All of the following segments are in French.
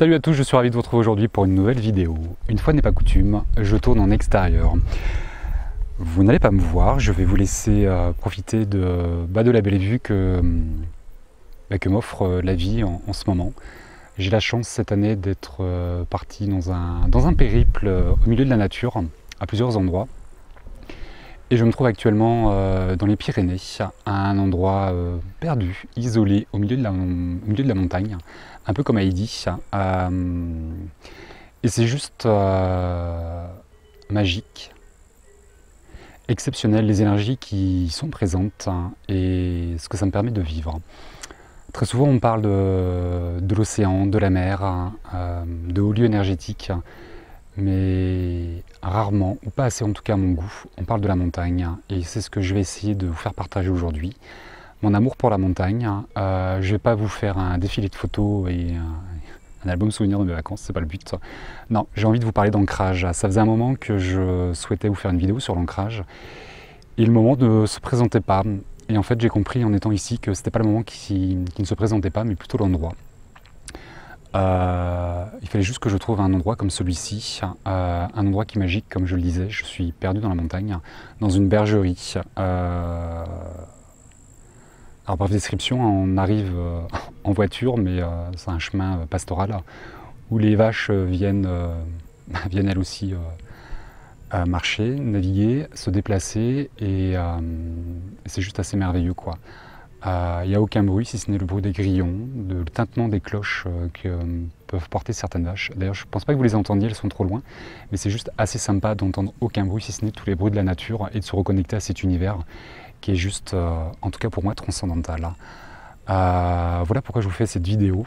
Salut à tous, je suis ravi de vous retrouver aujourd'hui pour une nouvelle vidéo. Une fois n'est pas coutume, je tourne en extérieur. Vous n'allez pas me voir, je vais vous laisser profiter de la belle vue que m'offre la vie en ce moment. J'ai la chance cette année d'être parti dans un périple au milieu de la nature, à plusieurs endroits. Et je me trouve actuellement dans les Pyrénées, à un endroit perdu, isolé, au milieu de la montagne, un peu comme Heidi. Et c'est juste magique, exceptionnel, les énergies qui sont présentes et ce que ça me permet de vivre. Très souvent on parle de l'océan, de la mer, de hauts lieux énergétiques, mais rarement, ou pas assez en tout cas à mon goût, on parle de la montagne et c'est ce que je vais essayer de vous faire partager aujourd'hui. Mon amour pour la montagne, je ne vais pas vous faire un défilé de photos et un album souvenir de mes vacances, c'est pas le but. Non, j'ai envie de vous parler d'ancrage. Ça faisait un moment que je souhaitais vous faire une vidéo sur l'ancrage et le moment ne se présentait pas. Et en fait j'ai compris en étant ici que c'était pas le moment qui ne se présentait pas, mais plutôt l'endroit. Il fallait juste que je trouve un endroit comme celui-ci, un endroit qui est magique, comme je le disais. Je suis perdu dans la montagne, dans une bergerie. Alors par description, on arrive en voiture, mais c'est un chemin pastoral où les vaches viennent elles aussi marcher, naviguer, se déplacer, et c'est juste assez merveilleux, quoi. Il n'y a aucun bruit si ce n'est le bruit des grillons, le tintement des cloches que peuvent porter certaines vaches. D'ailleurs, je ne pense pas que vous les entendiez, elles sont trop loin, mais c'est juste assez sympa d'entendre aucun bruit si ce n'est tous les bruits de la nature et de se reconnecter à cet univers qui est juste, en tout cas pour moi, transcendantal. Voilà pourquoi je vous fais cette vidéo,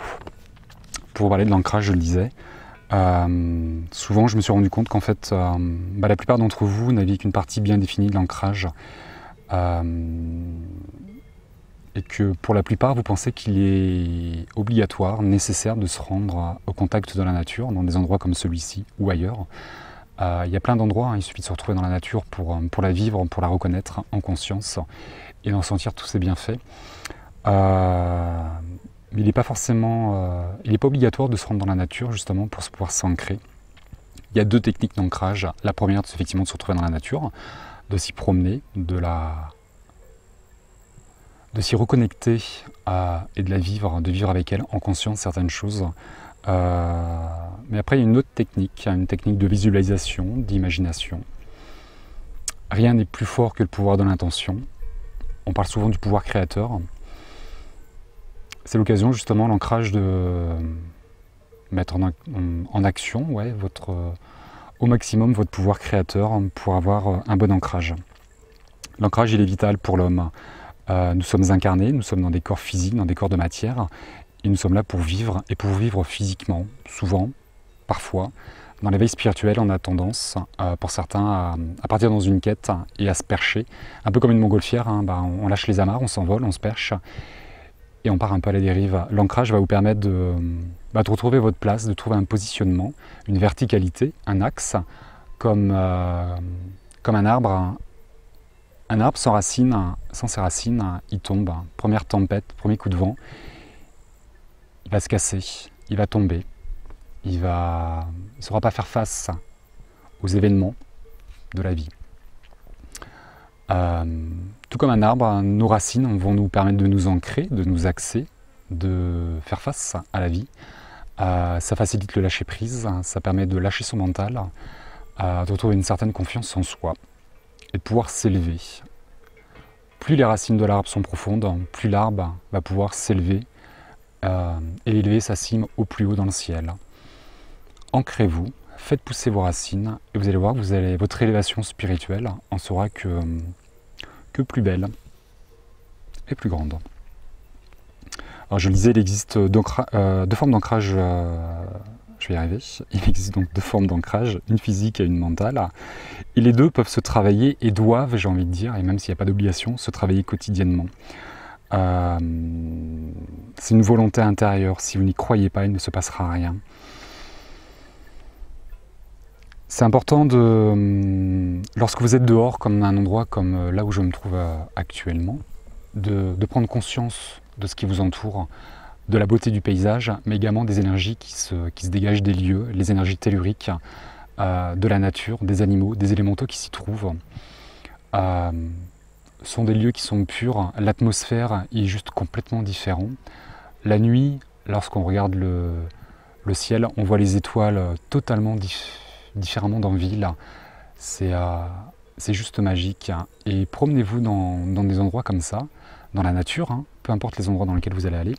pour parler de l'ancrage, je le disais. Souvent, je me suis rendu compte qu'en fait, la plupart d'entre vous n'avaient qu'une partie bien définie de l'ancrage. Et que pour la plupart, vous pensez qu'il est obligatoire, nécessaire de se rendre au contact de la nature, dans des endroits comme celui-ci ou ailleurs. Il y a plein d'endroits, il suffit de se retrouver dans la nature pour la vivre, pour la reconnaître en conscience et en sentir tous ses bienfaits. Mais il n'est pas forcément, il n'est pas obligatoire de se rendre dans la nature justement pour pouvoir s'ancrer. Il y a deux techniques d'ancrage. La première, c'est effectivement de se retrouver dans la nature, de s'y promener, de s'y reconnecter et de la vivre, de vivre avec elle en conscience certaines choses. Mais après, il y a une autre technique, une technique de visualisation, d'imagination. Rien n'est plus fort que le pouvoir de l'intention. On parle souvent du pouvoir créateur. C'est l'occasion justement, l'ancrage, de mettre en action au maximum votre pouvoir créateur pour avoir un bon ancrage. L'ancrage, il est vital pour l'homme. Nous sommes incarnés, nous sommes dans des corps physiques, dans des corps de matière, et nous sommes là pour vivre, et pour vivre physiquement. Souvent, parfois, dans l'éveil spirituel, on a tendance, pour certains, à partir dans une quête et à se percher. Un peu comme une montgolfière, on lâche les amarres, on s'envole, on se perche, et on part un peu à la dérive. L'ancrage va vous permettre de retrouver votre place, de trouver un positionnement, une verticalité, un axe, comme un arbre. Un arbre sans ses racines, il tombe. Première tempête, premier coup de vent, il va se casser, il va tomber, il ne saura pas faire face aux événements de la vie. Tout comme un arbre, nos racines vont nous permettre de nous ancrer, de nous axer, de faire face à la vie. Ça facilite le lâcher prise, ça permet de lâcher son mental, de retrouver une certaine confiance en soi et de pouvoir s'élever. Plus les racines de l'arbre sont profondes, plus l'arbre va pouvoir s'élever et élever sa cime au plus haut dans le ciel. Ancrez-vous, faites pousser vos racines et vous allez voir que votre élévation spirituelle en sera que plus belle et plus grande. Alors je le disais, il existe deux formes d'ancrage. Je vais y arriver. Il existe donc deux formes d'ancrage, une physique et une mentale. Et les deux peuvent se travailler et doivent, j'ai envie de dire, et même s'il n'y a pas d'obligation, se travailler quotidiennement. C'est une volonté intérieure. Si vous n'y croyez pas, il ne se passera rien. C'est important lorsque vous êtes dehors, comme un endroit comme là où je me trouve actuellement, de prendre conscience de ce qui vous entoure, de la beauté du paysage, mais également des énergies qui se dégagent des lieux, les énergies telluriques de la nature, des animaux, des élémentaux qui s'y trouvent. Sont des lieux qui sont purs, l'atmosphère est juste complètement différente. La nuit, lorsqu'on regarde le ciel, on voit les étoiles totalement différemment dans la ville. C'est juste magique. Et promenez-vous dans des endroits comme ça, dans la nature, hein, peu importe les endroits dans lesquels vous allez aller,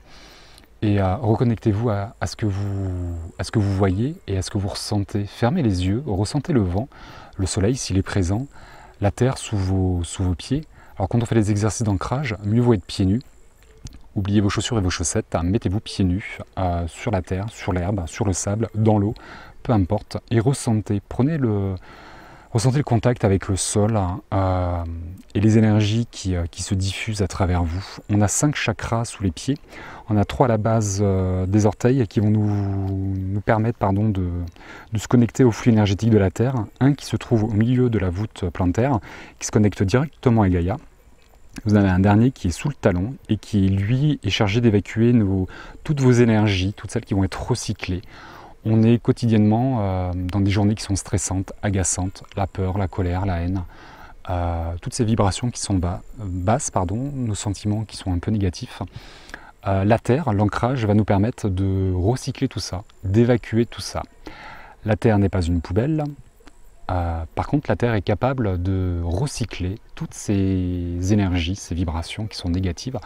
et reconnectez-vous à ce que vous voyez et à ce que vous ressentez. Fermez les yeux, ressentez le vent, le soleil s'il est présent, la terre sous vos pieds. Alors quand on fait les exercices d'ancrage, mieux vaut être pieds nus. Oubliez vos chaussures et vos chaussettes, mettez-vous pieds nus sur la terre, sur l'herbe, sur le sable, dans l'eau, peu importe, et ressentez. Ressentez le contact avec le sol et les énergies qui se diffusent à travers vous. On a 5 chakras sous les pieds, on a 3 à la base des orteils qui vont nous permettre de se connecter au flux énergétique de la Terre, un qui se trouve au milieu de la voûte plantaire, qui se connecte directement à Gaïa. Vous avez un dernier qui est sous le talon et qui, lui, est chargé d'évacuer toutes vos énergies, toutes celles qui vont être recyclées. On est quotidiennement dans des journées qui sont stressantes, agaçantes, la peur, la colère, la haine, toutes ces vibrations qui sont basses, nos sentiments qui sont un peu négatifs. La Terre, l'ancrage, va nous permettre de recycler tout ça, d'évacuer tout ça. La Terre n'est pas une poubelle. Par contre, la Terre est capable de recycler toutes ces énergies, ces vibrations qui sont négatives,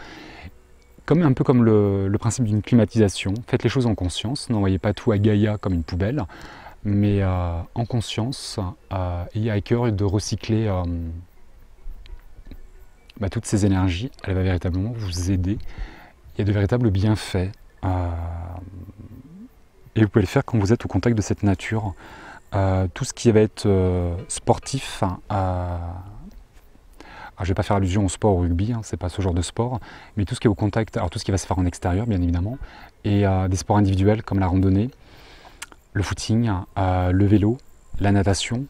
un peu comme le principe d'une climatisation. Faites les choses en conscience, n'envoyez pas tout à Gaïa comme une poubelle, mais en conscience, ayez à cœur de recycler toutes ces énergies. Elle va véritablement vous aider. Il y a de véritables bienfaits. Et vous pouvez le faire quand vous êtes au contact de cette nature. Tout ce qui va être sportif, je ne vais pas faire allusion au sport, au rugby, c'est pas ce genre de sport, mais tout ce qui est au contact, alors tout ce qui va se faire en extérieur bien évidemment, et des sports individuels comme la randonnée, le footing, le vélo, la natation,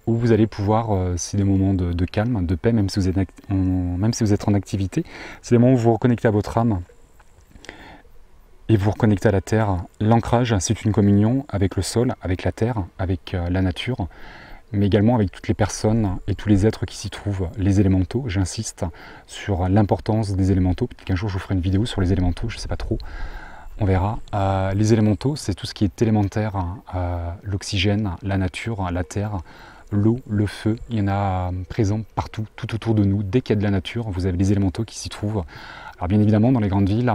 où vous allez pouvoir, c'est des moments de calme, de paix, même si vous êtes en activité, c'est des moments où vous vous reconnectez à votre âme, et vous reconnectez à la terre. L'ancrage, c'est une communion avec le sol, avec la terre, avec la nature, mais également avec toutes les personnes et tous les êtres qui s'y trouvent, les élémentaux. J'insiste sur l'importance des élémentaux. Peut-être qu'un jour je vous ferai une vidéo sur les élémentaux, je ne sais pas trop, on verra. Les élémentaux, c'est tout ce qui est élémentaire, l'oxygène, la nature, la terre, l'eau, le feu. Il y en a présents partout, tout autour de nous. Dès qu'il y a de la nature, vous avez les élémentaux qui s'y trouvent. Alors bien évidemment, dans les grandes villes,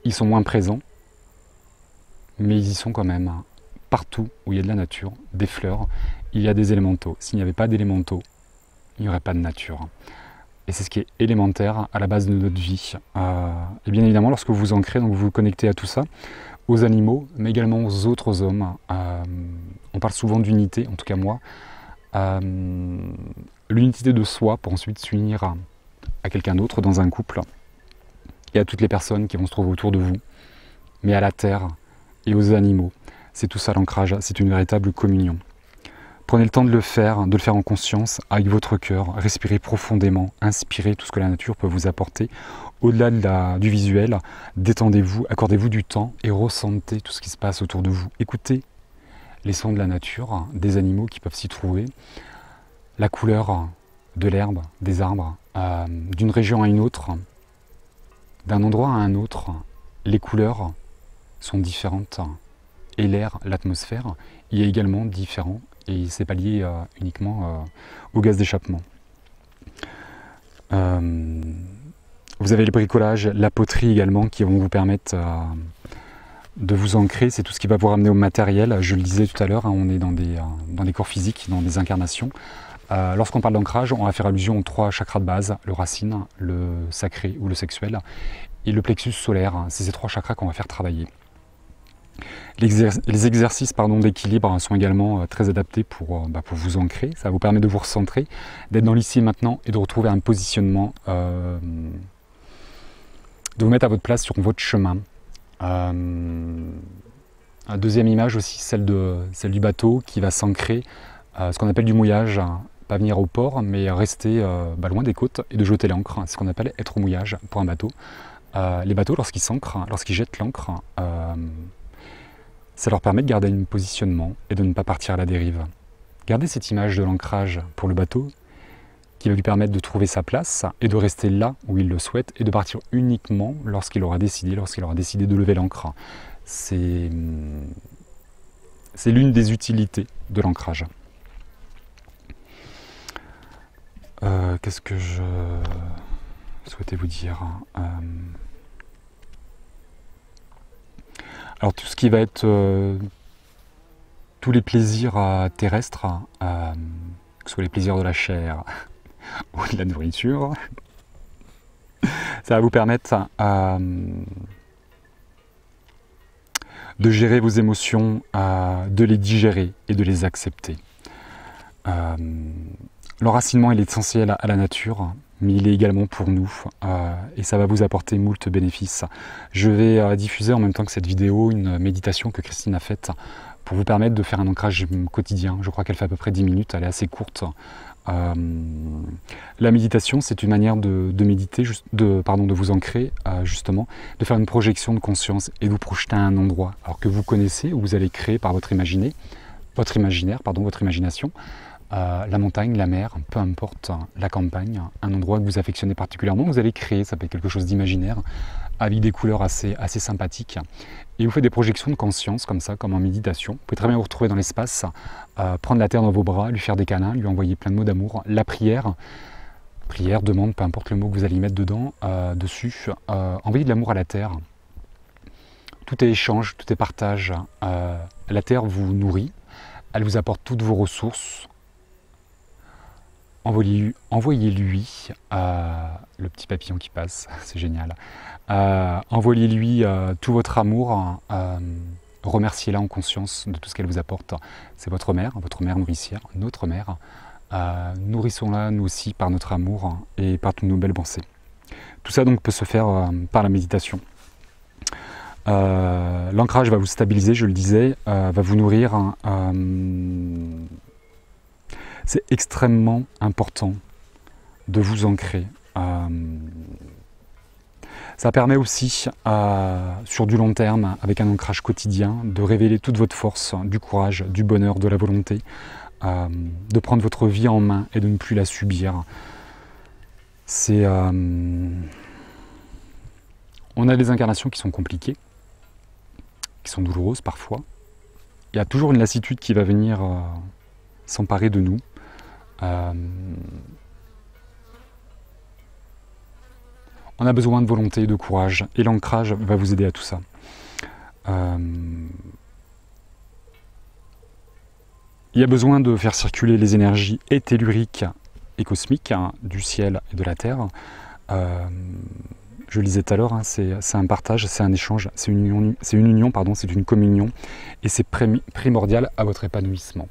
ils sont moins présents, mais ils y sont quand même. Partout où il y a de la nature, des fleurs, il y a des élémentaux. S'il n'y avait pas d'élémentaux, il n'y aurait pas de nature. Et c'est ce qui est élémentaire à la base de notre vie. Et bien évidemment, lorsque vous vous ancrez, donc vous vous connectez à tout ça, aux animaux, mais également aux autres hommes. On parle souvent d'unité, en tout cas moi. L'unité de soi pour ensuite s'unir à quelqu'un d'autre dans un couple et à toutes les personnes qui vont se trouver autour de vous, mais à la terre et aux animaux. C'est tout ça l'ancrage, c'est une véritable communion. Prenez le temps de le faire en conscience, avec votre cœur, respirez profondément, inspirez tout ce que la nature peut vous apporter. Au-delà du visuel, détendez-vous, accordez-vous du temps et ressentez tout ce qui se passe autour de vous. Écoutez les sons de la nature, des animaux qui peuvent s'y trouver, la couleur de l'herbe, des arbres, d'une région à une autre, d'un endroit à un autre. Les couleurs sont différentes. Et l'air, l'atmosphère, il est également différent et c'est pas lié uniquement au gaz d'échappement. Vous avez le bricolage, la poterie également qui vont vous permettre de vous ancrer. C'est tout ce qui va vous ramener au matériel. Je le disais tout à l'heure, on est dans des corps physiques, dans des incarnations. Lorsqu'on parle d'ancrage, on va faire allusion aux 3 chakras de base, le racine, le sacré ou le sexuel et le plexus solaire. C'est ces 3 chakras qu'on va faire travailler. Les exercices d'équilibre sont également très adaptés pour vous ancrer. Ça vous permet de vous recentrer, d'être dans l'ici et maintenant et de retrouver un positionnement, de vous mettre à votre place sur votre chemin. Deuxième image aussi, celle du bateau qui va s'ancrer, ce qu'on appelle du mouillage, pas venir au port mais rester loin des côtes et de jeter l'ancre. C'est ce qu'on appelle être au mouillage pour un bateau. Les bateaux, lorsqu'ils s'ancrent, lorsqu'ils jettent l'ancre, ça leur permet de garder un positionnement et de ne pas partir à la dérive. Gardez cette image de l'ancrage pour le bateau qui va lui permettre de trouver sa place et de rester là où il le souhaite et de partir uniquement lorsqu'il aura décidé de lever l'ancre. C'est l'une des utilités de l'ancrage. Qu'est-ce que je souhaitais vous dire? Alors tout ce qui va être tous les plaisirs terrestres, que ce soit les plaisirs de la chair ou de la nourriture, ça va vous permettre de gérer vos émotions, de les digérer et de les accepter. L'enracinement il est essentiel à la nature, mais il est également pour nous, et ça va vous apporter moult bénéfices. Je vais diffuser en même temps que cette vidéo une méditation que Christine a faite pour vous permettre de faire un ancrage quotidien. Je crois qu'elle fait à peu près 10 minutes, elle est assez courte. La méditation, c'est une manière de méditer, de vous ancrer, justement, de faire une projection de conscience et de vous projeter à un endroit alors que vous connaissez, où vous allez créer par votre imagination, la montagne, la mer, peu importe, la campagne, un endroit que vous affectionnez particulièrement, vous allez créer, ça peut être quelque chose d'imaginaire, avec des couleurs assez sympathiques. Et vous faites des projections de conscience, comme ça, comme en méditation. Vous pouvez très bien vous retrouver dans l'espace, prendre la terre dans vos bras, lui faire des câlins, lui envoyer plein de mots d'amour. La prière, demande, peu importe le mot que vous allez y mettre dedans, dessus, envoyer de l'amour à la terre. Tout est échange, tout est partage. La terre vous nourrit, elle vous apporte toutes vos ressources. Envoyez-lui le petit papillon qui passe, c'est génial. Envoyez-lui tout votre amour, remerciez-la en conscience de tout ce qu'elle vous apporte. C'est votre mère nourricière, notre mère. Nourrissons-la nous aussi par notre amour et par toutes nos belles pensées. Tout ça donc peut se faire par la méditation. L'ancrage va vous stabiliser, je le disais, va vous nourrir. C'est extrêmement important de vous ancrer. Ça permet aussi, sur du long terme, avec un ancrage quotidien, de révéler toute votre force, du courage, du bonheur, de la volonté, de prendre votre vie en main et de ne plus la subir. On a des incarnations qui sont compliquées, qui sont douloureuses parfois. Il y a toujours une lassitude qui va venir s'emparer de nous. On a besoin de volonté et de courage, et l'ancrage va vous aider à tout ça. Il y a besoin de faire circuler les énergies telluriques et cosmiques du ciel et de la terre. Je le disais tout à l'heure, c'est un partage, c'est un échange, c'est une union, c'est une communion, et c'est primordial à votre épanouissement.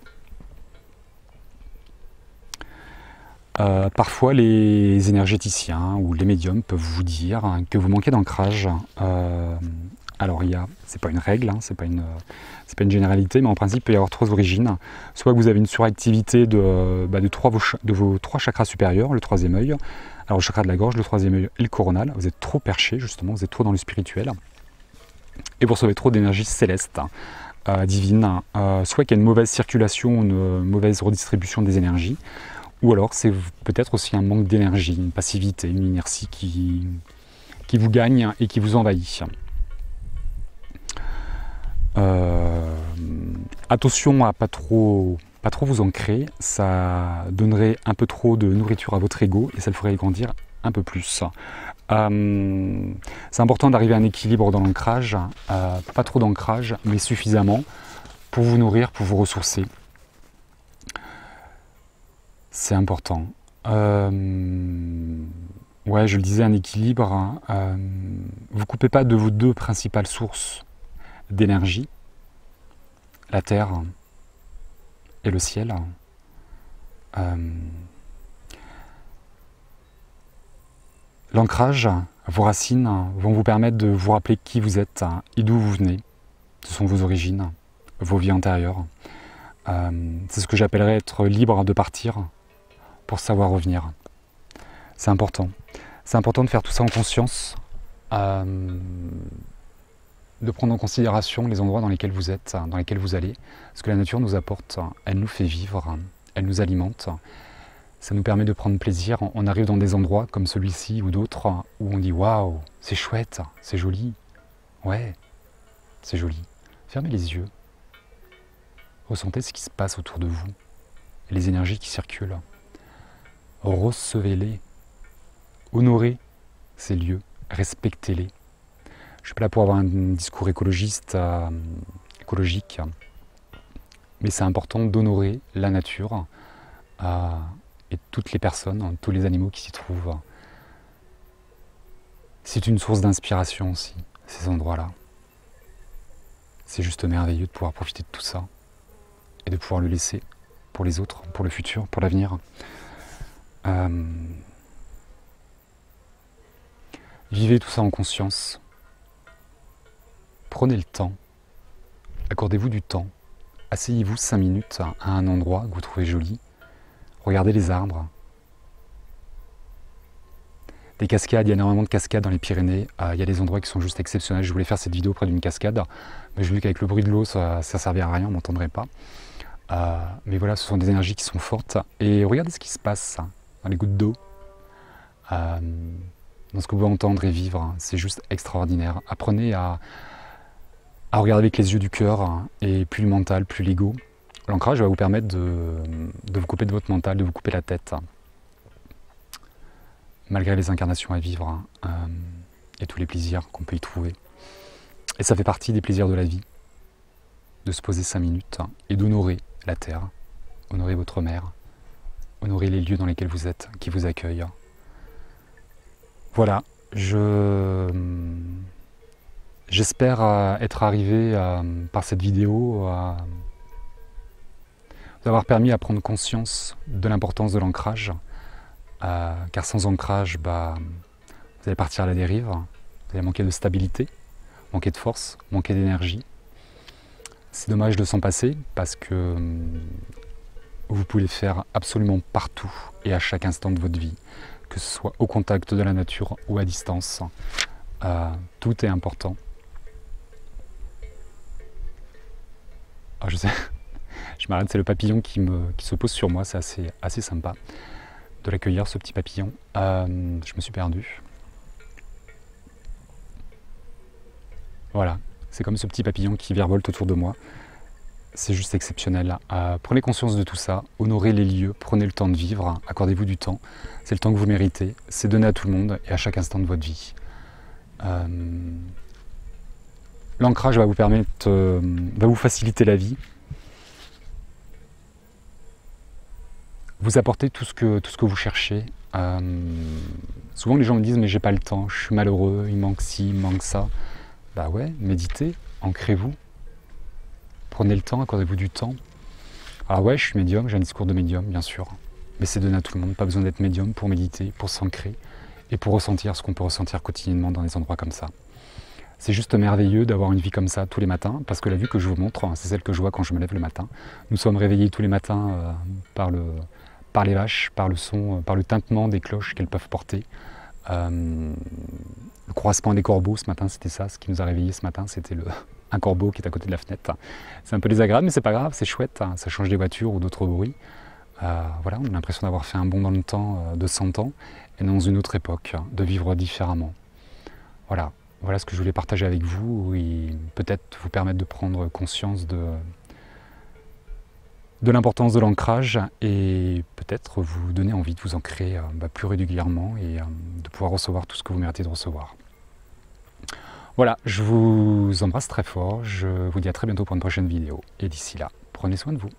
Parfois, les énergéticiens ou les médiums peuvent vous dire que vous manquez d'ancrage. Alors, c'est pas une règle, c'est pas une généralité, mais en principe, il peut y avoir 3 origines. Soit que vous avez une suractivité de vos 3 chakras supérieurs, le 3e œil, alors le chakra de la gorge, le 3e œil et le coronal. Vous êtes trop perché, justement, vous êtes trop dans le spirituel. Et vous recevez trop d'énergie céleste, divine. Soit qu'il y a une mauvaise circulation, une mauvaise redistribution des énergies. Ou alors c'est peut-être aussi un manque d'énergie, une passivité, une inertie qui vous gagne et qui vous envahit. Attention à pas trop vous ancrer, ça donnerait un peu trop de nourriture à votre ego et ça le ferait grandir un peu plus. C'est important d'arriver à un équilibre dans l'ancrage, pas trop d'ancrage, mais suffisamment pour vous nourrir, pour vous ressourcer. C'est important. Ouais, je le disais, un équilibre. Vous ne coupez pas de vos 2 principales sources d'énergie, la terre et le ciel. L'ancrage, vos racines vont vous permettre de vous rappeler qui vous êtes et d'où vous venez. Ce sont vos origines, vos vies antérieures. C'est ce que j'appellerais être libre de partir pour savoir revenir. C'est important. C'est important de faire tout ça en conscience de prendre en considération les endroits dans lesquels vous êtes, dans lesquels vous allez. Ce que la nature nous apporte, elle nous fait vivre, elle nous alimente. Ça nous permet de prendre plaisir. On arrive dans des endroits comme celui-ci ou d'autres où on dit « Waouh, c'est chouette, c'est joli. Ouais, c'est joli. » Fermez les yeux. Ressentez ce qui se passe autour de vous, les énergies qui circulent. Recevez-les. Honorez ces lieux. Respectez-les. Je ne suis pas là pour avoir un discours écologiste, écologique, mais c'est important d'honorer la nature et toutes les personnes, tous les animaux qui s'y trouvent. C'est une source d'inspiration aussi, ces endroits-là. C'est juste merveilleux de pouvoir profiter de tout ça et de pouvoir le laisser pour les autres, pour le futur, pour l'avenir. Vivez tout ça en conscience. Prenez le temps, accordez-vous du temps, asseyez-vous 5 minutes à un endroit que vous trouvez joli, regardez les arbres, des cascades, il y a énormément de cascades dans les Pyrénées, il y a des endroits qui sont juste exceptionnels. Je voulais faire cette vidéo près d'une cascade, mais j'ai vu qu'avec le bruit de l'eau ça ne servirait à rien, on ne m'entendrait pas. Mais voilà, ce sont des énergies qui sont fortes, et regardez ce qui se passe dans les gouttes d'eau, dans ce que vous pouvez entendre et vivre, c'est juste extraordinaire. Apprenez à regarder avec les yeux du cœur, et plus le mental, plus l'ego. L'ancrage va vous permettre de vous couper de votre mental, de vous couper la tête, malgré les incarnations à vivre et tous les plaisirs qu'on peut y trouver. Et ça fait partie des plaisirs de la vie, de se poser 5 minutes et d'honorer la terre, honorer votre mère, honorer les lieux dans lesquels vous êtes, qui vous accueillent. Voilà, j'espère être arrivé par cette vidéo à vous avoir permis à prendre conscience de l'importance de l'ancrage, car sans ancrage, vous allez partir à la dérive, vous allez manquer de stabilité, manquer de force, manquer d'énergie. C'est dommage de s'en passer parce que vous pouvez le faire absolument partout et à chaque instant de votre vie, que ce soit au contact de la nature ou à distance. Tout est important. Ah, je sais, je m'arrête, c'est le papillon qui se pose sur moi, c'est assez sympa de l'accueillir, ce petit papillon. Je me suis perdu. Voilà, c'est comme ce petit papillon qui virevolte autour de moi. C'est juste exceptionnel. Prenez conscience de tout ça, honorez les lieux, prenez le temps de vivre, accordez-vous du temps. C'est le temps que vous méritez, c'est donné à tout le monde et à chaque instant de votre vie. L'ancrage va vous permettre, va vous faciliter la vie, vous apporter tout ce que vous cherchez. Souvent les gens me disent mais j'ai pas le temps, je suis malheureux, il manque ci, il manque ça. Bah ouais, méditez, ancrez-vous, prenez le temps, accordez-vous du temps. Alors ouais, je suis médium, j'ai un discours de médium bien sûr, mais c'est donné à tout le monde, pas besoin d'être médium pour méditer, pour s'ancrer et pour ressentir ce qu'on peut ressentir quotidiennement dans des endroits comme ça. C'est juste merveilleux d'avoir une vie comme ça tous les matins, parce que la vue que je vous montre, c'est celle que je vois quand je me lève le matin. Nous sommes réveillés tous les matins par les vaches, par le son, par le tintement des cloches qu'elles peuvent porter. Le croissement des corbeaux ce matin, c'était ça, ce qui nous a réveillés ce matin, c'était un corbeau qui est à côté de la fenêtre. C'est un peu désagréable, mais c'est pas grave, c'est chouette, ça change des voitures ou d'autres bruits. Voilà, on a l'impression d'avoir fait un bond dans le temps de 100 ans, et dans une autre époque, de vivre différemment. Voilà. Voilà ce que je voulais partager avec vous et peut-être vous permettre de prendre conscience de l'importance de l'ancrage et peut-être vous donner envie de vous ancrer plus régulièrement et de pouvoir recevoir tout ce que vous méritez de recevoir. Voilà, je vous embrasse très fort, je vous dis à très bientôt pour une prochaine vidéo et d'ici là, prenez soin de vous.